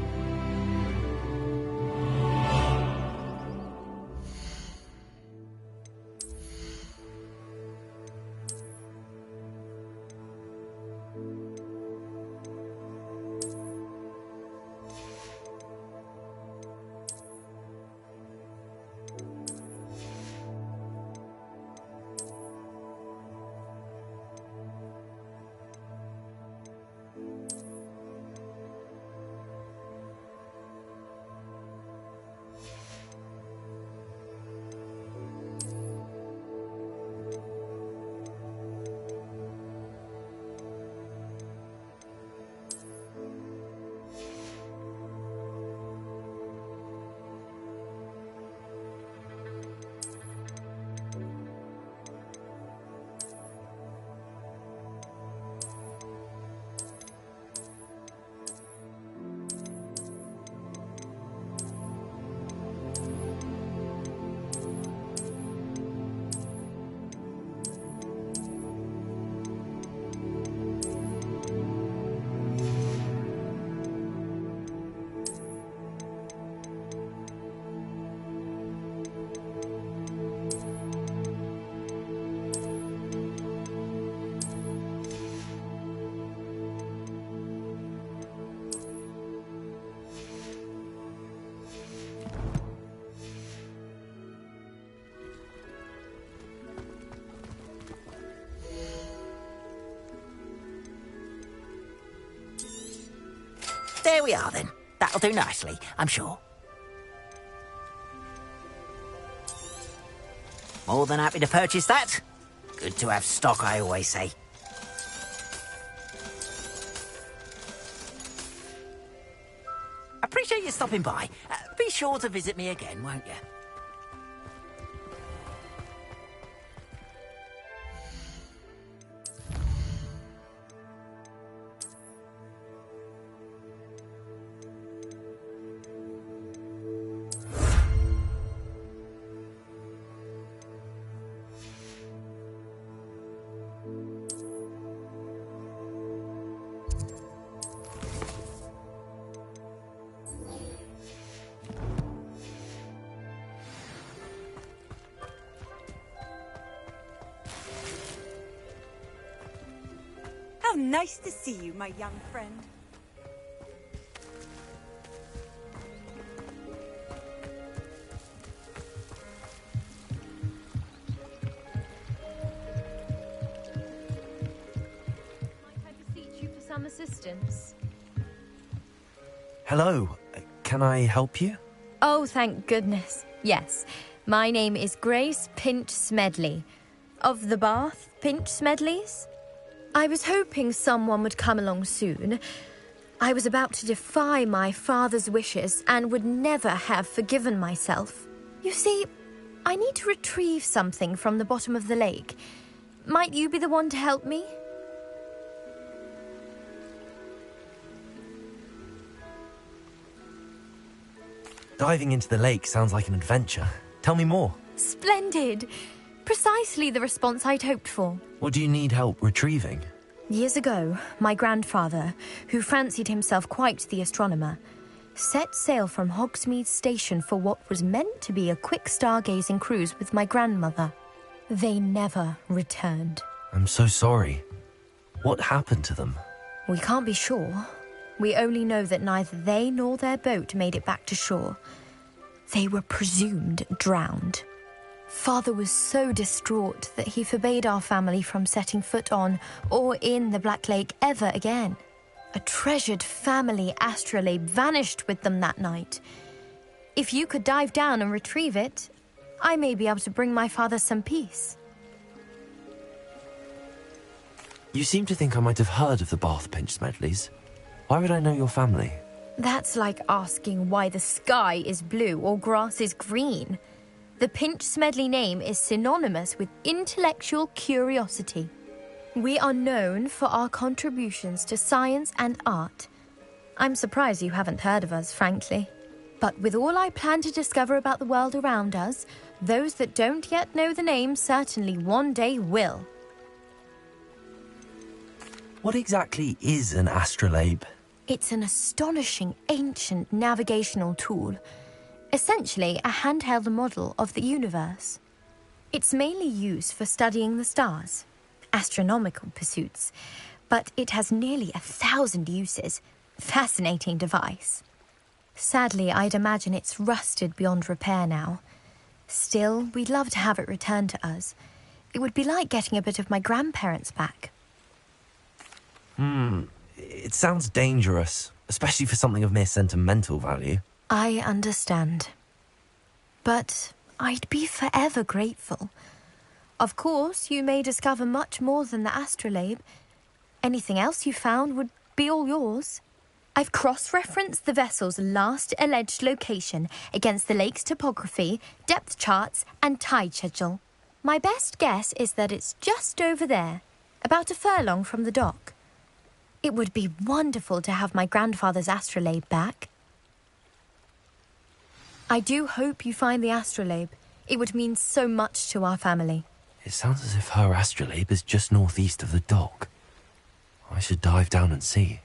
There we are then. That'll do nicely, I'm sure. More than happy to purchase that. Good to have stock, I always say. Appreciate you stopping by. Be sure to visit me again, won't you? How nice to see you, my young friend. Might I beseech you for some assistance? Hello. Can I help you? Oh, thank goodness. Yes. My name is Grace Pinch Smedley. Of the Bath Pinch Smedleys? I was hoping someone would come along soon. I was about to defy my father's wishes and would never have forgiven myself. You see, I need to retrieve something from the bottom of the lake. Might you be the one to help me? Diving into the lake sounds like an adventure. Tell me more. Splendid! Precisely the response I'd hoped for. What do you need help retrieving? Years ago, my grandfather, who fancied himself quite the astronomer, set sail from Hogsmeade Station for what was meant to be a quick stargazing cruise with my grandmother. They never returned. I'm so sorry. What happened to them? We can't be sure. We only know that neither they nor their boat made it back to shore. They were presumed drowned. Father was so distraught that he forbade our family from setting foot on or in the Black Lake ever again. A treasured family astrolabe vanished with them that night. If you could dive down and retrieve it, I may be able to bring my father some peace. You seem to think I might have heard of the Bath Pinch Smedleys. Why would I know your family? That's like asking why the sky is blue or grass is green. The Pinch Smedley name is synonymous with intellectual curiosity. We are known for our contributions to science and art. I'm surprised you haven't heard of us, frankly. But with all I plan to discover about the world around us, those that don't yet know the name certainly one day will. What exactly is an astrolabe? It's an astonishing ancient navigational tool. Essentially, a handheld model of the universe. It's mainly used for studying the stars, astronomical pursuits, but it has nearly 1,000 uses. Fascinating device. Sadly, I'd imagine it's rusted beyond repair now. Still, we'd love to have it returned to us. It would be like getting a bit of my grandparents back. It sounds dangerous, especially for something of mere sentimental value. I understand. But I'd be forever grateful. Of course, you may discover much more than the astrolabe. Anything else you found would be all yours. I've cross-referenced the vessel's last alleged location against the lake's topography, depth charts, and tide schedule. My best guess is that it's just over there, about a furlong from the dock. It would be wonderful to have my grandfather's astrolabe back. I do hope you find the astrolabe. It would mean so much to our family. It sounds as if her astrolabe is just northeast of the dock. I should dive down and see.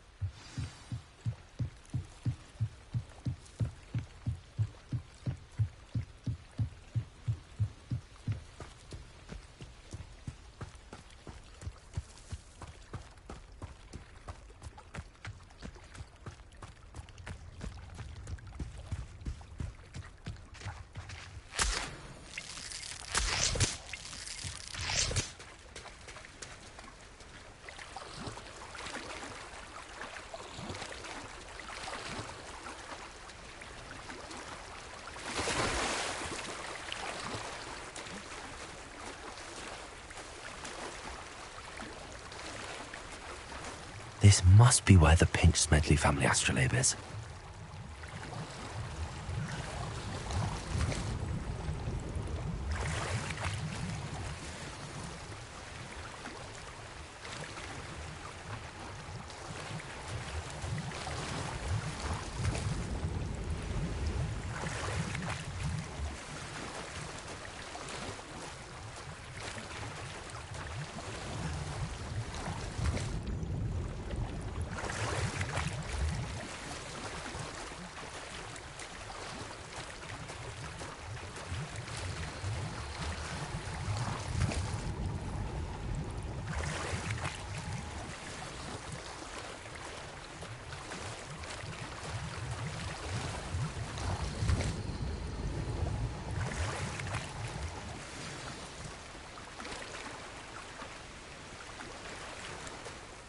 This must be where the Pinch Smedley family astrolabe is.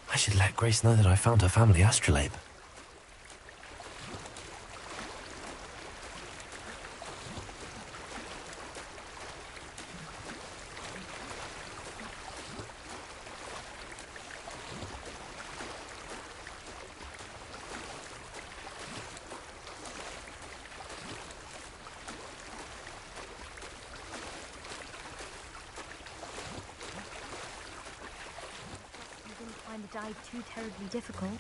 I should let Grace know that I found her family astrolabe. The dive too terribly difficult.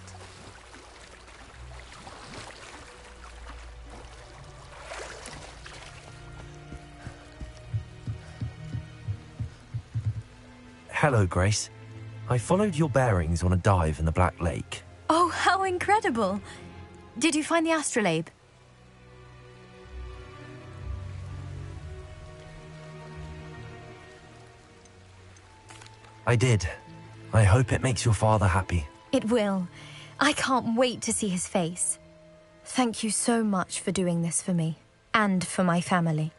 Hello, Grace. I followed your bearings on a dive in the Black Lake. Oh, how incredible! Did you find the astrolabe? I did. I hope it makes your father happy. It will. I can't wait to see his face. Thank you so much for doing this for me, and for my family.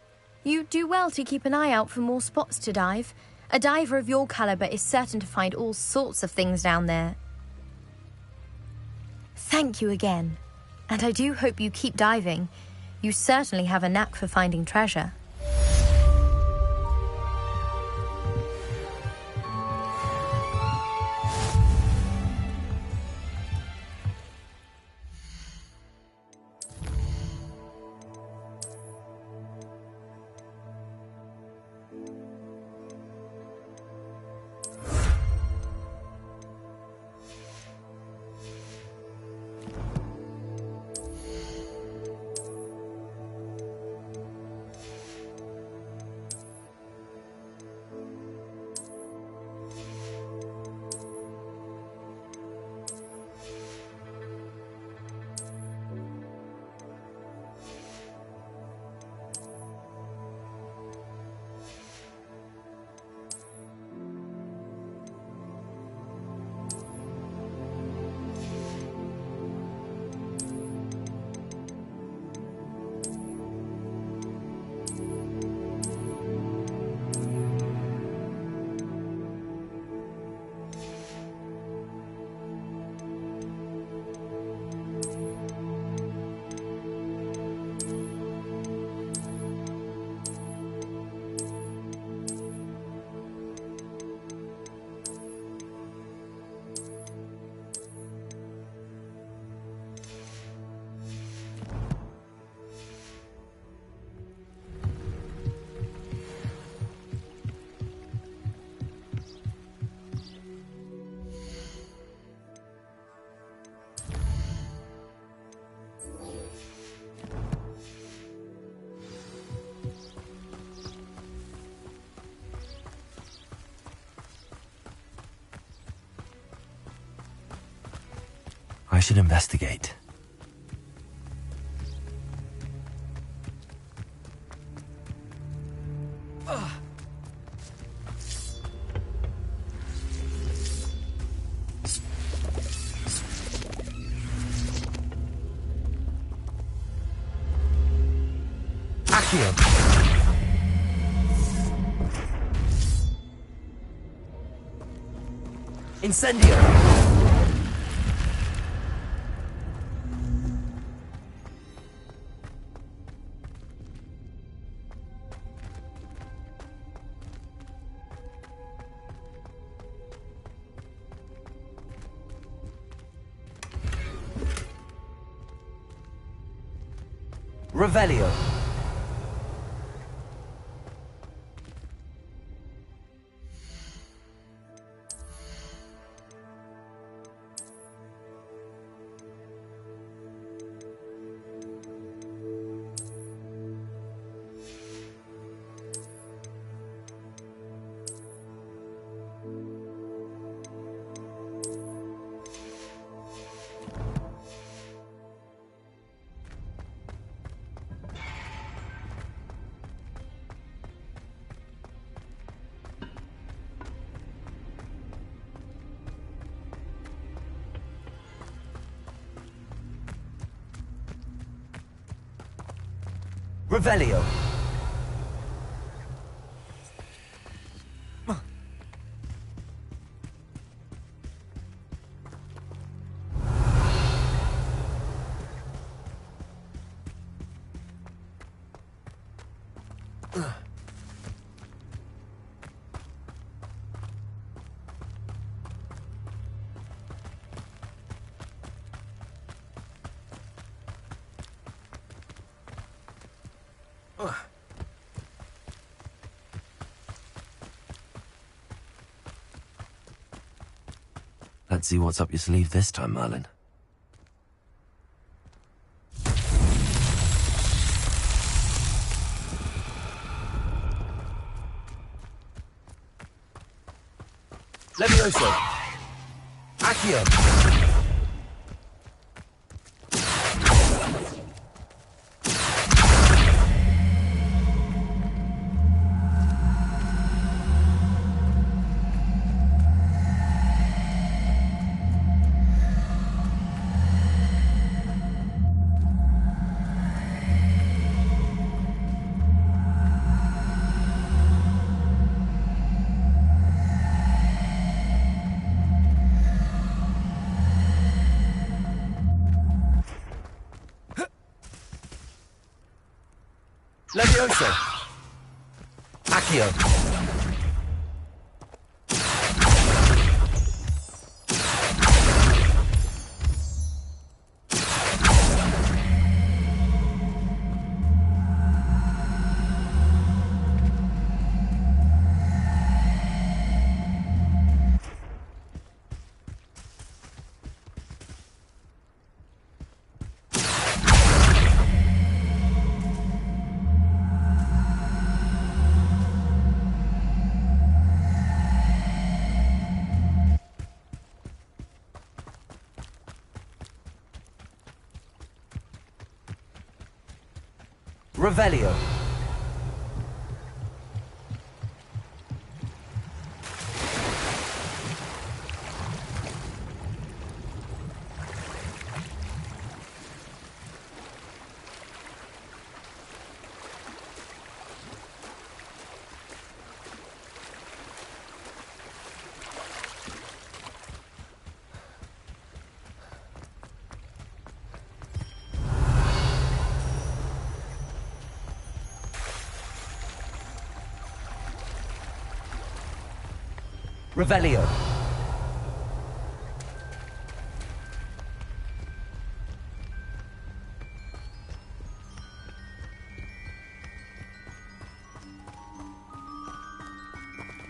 You do well to keep an eye out for more spots to dive. A diver of your caliber is certain to find all sorts of things down there. Thank you again, and I do hope you keep diving. You certainly have a knack for finding treasure. I should investigate. Accio! Incendio! Revelio. Revelio. Let's see what's up your sleeve this time, Merlin. Levioso. Accio. Levioso. Accio. Revelio. Revelio.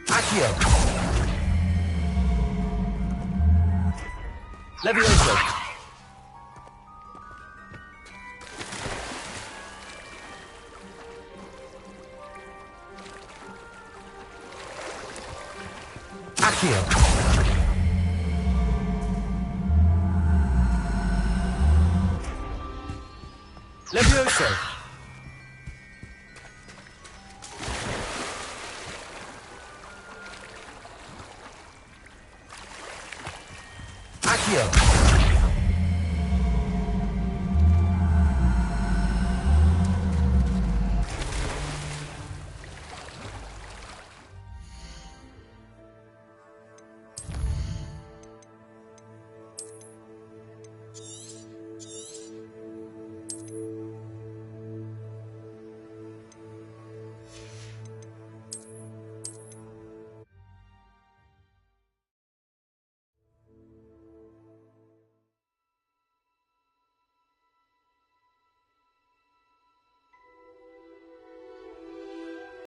Accio. Levioso. Accio. Levioso. Accio.